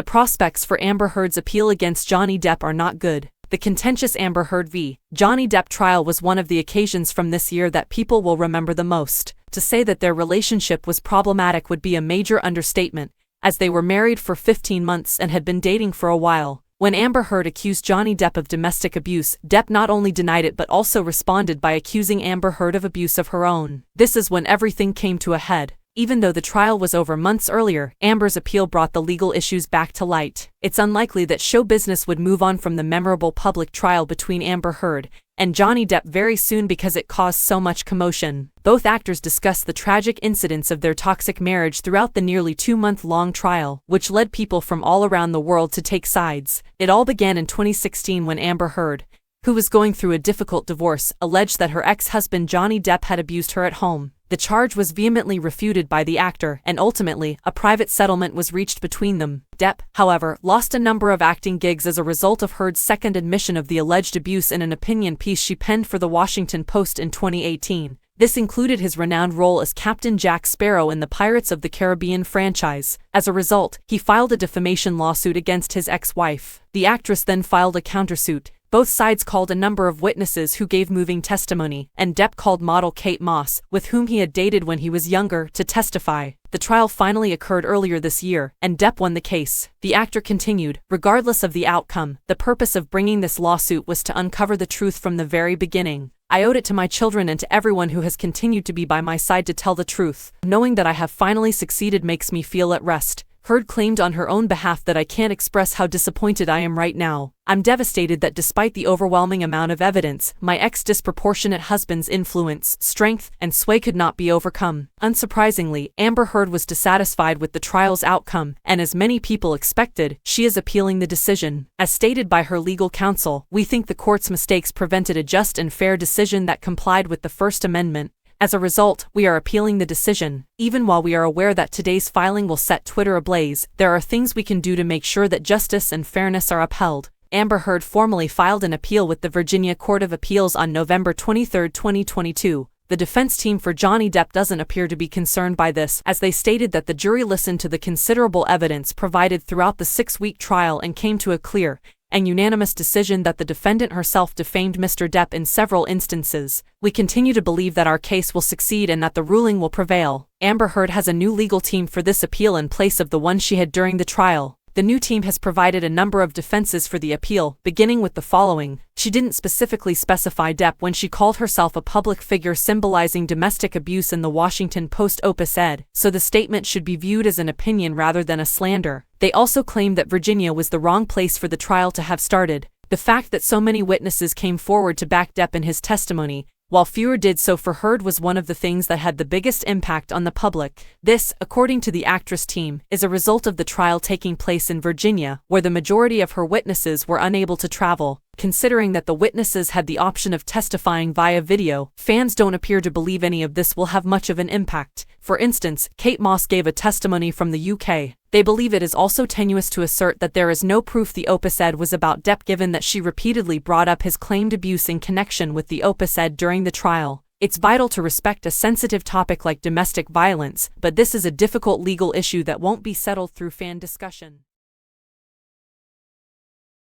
the prospects for Amber Heard's appeal against Johnny Depp are not good. The contentious Amber Heard v. Johnny Depp trial was one of the occasions from this year that people will remember the most. To say that their relationship was problematic would be a major understatement, as they were married for 15 months and had been dating for a while. When Amber Heard accused Johnny Depp of domestic abuse, Depp not only denied it but also responded by accusing Amber Heard of abuse of her own. This is when everything came to a head. Even though the trial was over months earlier, Amber's appeal brought the legal issues back to light. It's unlikely that show business would move on from the memorable public trial between Amber Heard and Johnny Depp very soon because it caused so much commotion. Both actors discussed the tragic incidents of their toxic marriage throughout the nearly 2-month-long trial, which led people from all around the world to take sides. It all began in 2016 when Amber Heard, who was going through a difficult divorce, alleged that her ex-husband Johnny Depp had abused her at home. The charge was vehemently refuted by the actor, and ultimately, a private settlement was reached between them. Depp, however, lost a number of acting gigs as a result of Heard's second admission of the alleged abuse in an opinion piece she penned for The Washington Post in 2018. This included his renowned role as Captain Jack Sparrow in the Pirates of the Caribbean franchise. As a result, he filed a defamation lawsuit against his ex-wife. The actress then filed a countersuit. Both sides called a number of witnesses who gave moving testimony, and Depp called model Kate Moss, with whom he had dated when he was younger, to testify. The trial finally occurred earlier this year, and Depp won the case. The actor continued, "Regardless of the outcome, the purpose of bringing this lawsuit was to uncover the truth from the very beginning. I owed it to my children and to everyone who has continued to be by my side to tell the truth. Knowing that I have finally succeeded makes me feel at rest." Heard claimed on her own behalf that "I can't express how disappointed I am right now. I'm devastated that despite the overwhelming amount of evidence, my ex-disproportionate husband's influence, strength, and sway could not be overcome." Unsurprisingly, Amber Heard was dissatisfied with the trial's outcome, and as many people expected, she is appealing the decision. As stated by her legal counsel, "We think the court's mistakes prevented a just and fair decision that complied with the First Amendment. As a result, we are appealing the decision. Even while we are aware that today's filing will set Twitter ablaze, there are things we can do to make sure that justice and fairness are upheld." Amber Heard formally filed an appeal with the Virginia Court of Appeals on November 23, 2022. The defense team for Johnny Depp doesn't appear to be concerned by this, as they stated that the jury listened to the considerable evidence provided throughout the 6-week trial and came to a clear and unanimous decision that the defendant herself defamed Mr. Depp in several instances. "We continue to believe that our case will succeed and that the ruling will prevail." Amber Heard has a new legal team for this appeal in place of the one she had during the trial. The new team has provided a number of defenses for the appeal, beginning with the following. She didn't specifically specify Depp when she called herself a public figure symbolizing domestic abuse in the Washington Post op-ed, so the statement should be viewed as an opinion rather than a slander. They also claimed that Virginia was the wrong place for the trial to have started. The fact that so many witnesses came forward to back Depp in his testimony, while fewer did so for Heard, was one of the things that had the biggest impact on the public. This, according to the actress team, is a result of the trial taking place in Virginia, where the majority of her witnesses were unable to travel. Considering that the witnesses had the option of testifying via video, fans don't appear to believe any of this will have much of an impact. For instance, Kate Moss gave a testimony from the UK. They believe it is also tenuous to assert that there is no proof the op-ed was about Depp, given that she repeatedly brought up his claimed abuse in connection with the op-ed during the trial. It's vital to respect a sensitive topic like domestic violence, but this is a difficult legal issue that won't be settled through fan discussion.